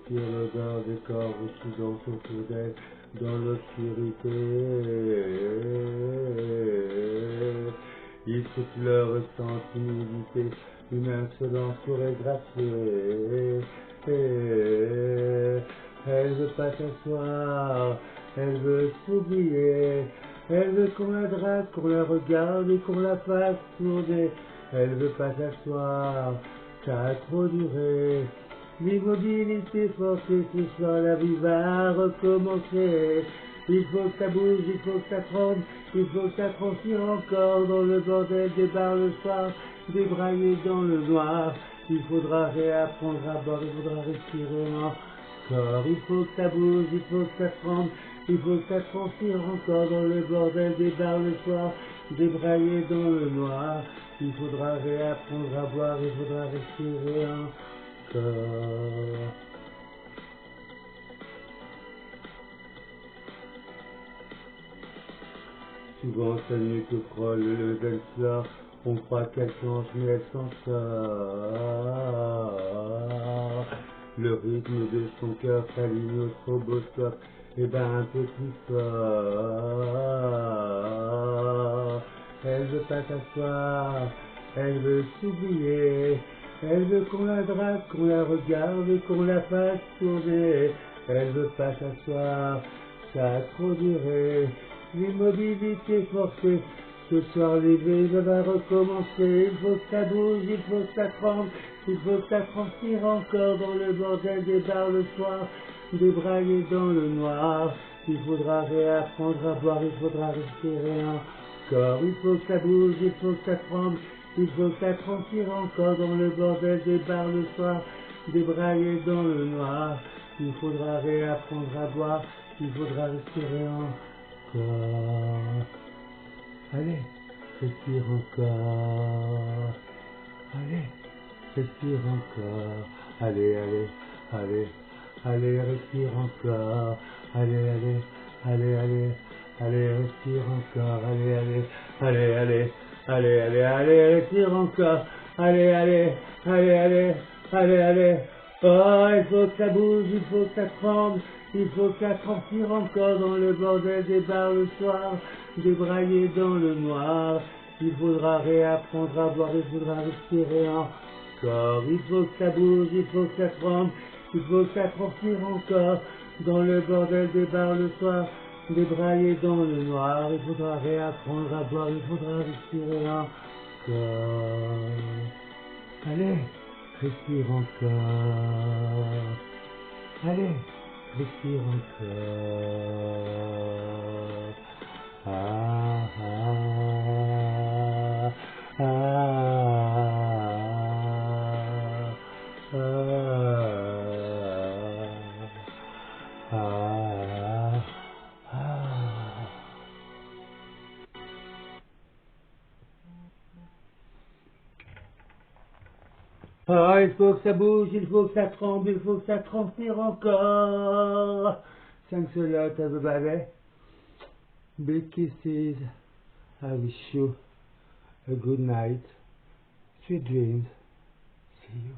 qui regarde des corps qui dansent autour d'elle dans l'obscurité. Ils se pleurent sans timidité, une insolence pourrait gracier. Elle veut pas s'asseoir, elle veut s'oublier. Elle veut qu'on la drague, qu'on la regarde et qu'on la fasse tourner. Elle veut pas s'asseoir, ça a trop duré. L'immobilité forcée, ce soir la vie va recommencer. Il faut que ça bouge, il faut que ça tremble, il faut que ça transpire encore dans le bordel des bars le soir, débraillé dans le noir. Il faudra réapprendre à boire, il faudra respirer encore. Il faut que ça bouge, il faut que ça tremble, il faut que ça transpire encore dans le bordel des bars le soir, débraillé dans le noir. Il faudra réapprendre à boire, il faudra respirer encore. Souvent sa nuque frôle le dance floor, on croit qu'elle change mais elle s'en sort. Le rythme de son cœur s'aligne au stroboscope, et ben un peu plus fort. Elle veut pas s'asseoir, elle veut s'oublier. Elle veut qu'on la drague, qu'on la regarde et qu'on la fasse tourner. Elle veut pas s'asseoir, ça a trop duré. L'immobilité forcée, ce soir l'éveil va recommencer. Il faut que ça bouge, il faut que ça tremble, il faut que ça transpire encore dans le bordel des bars le soir, débraillé dans le noir. Il faudra réapprendre à boire, il faudra respirer encore. Il faut que ça bouge, il faut que ça tremble, il faut que ça transpire encore dans le bordel des bars le soir, débraillé dans le noir. Il faudra réapprendre à boire, il faudra respirer encore. Allez, respire encore. Allez, respire encore. Allez, allez, allez, allez, respire encore. Allez, allez, allez, allez, allez, respire encore. Allez, allez, allez, allez, allez, allez, allez, respire encore. Allez, allez, allez, allez, allez, allez. Oh, il faut que ça bouge, il faut que ça tremble, il faut que ça transpire encore dans le bordel des bars le soir, débraillé dans le noir. Il faudra réapprendre à boire, il faudra respirer encore. Il faut que ça bouge, il faut que ça tremble, il faut que ça transpire encore dans le bordel des bars le soir, débraillé dans le noir. Il faudra réapprendre à boire, il faudra respirer encore. Allez, respire encore. Allez, respire encore. Ah, ah, ah, ah, ah, ah. Ah, il faut que ça bouge, il faut que ça tremble, il faut que ça transpire encore. Thanks a lot, everybody. Big kisses. I wish you a good night. Sweet dreams. See you.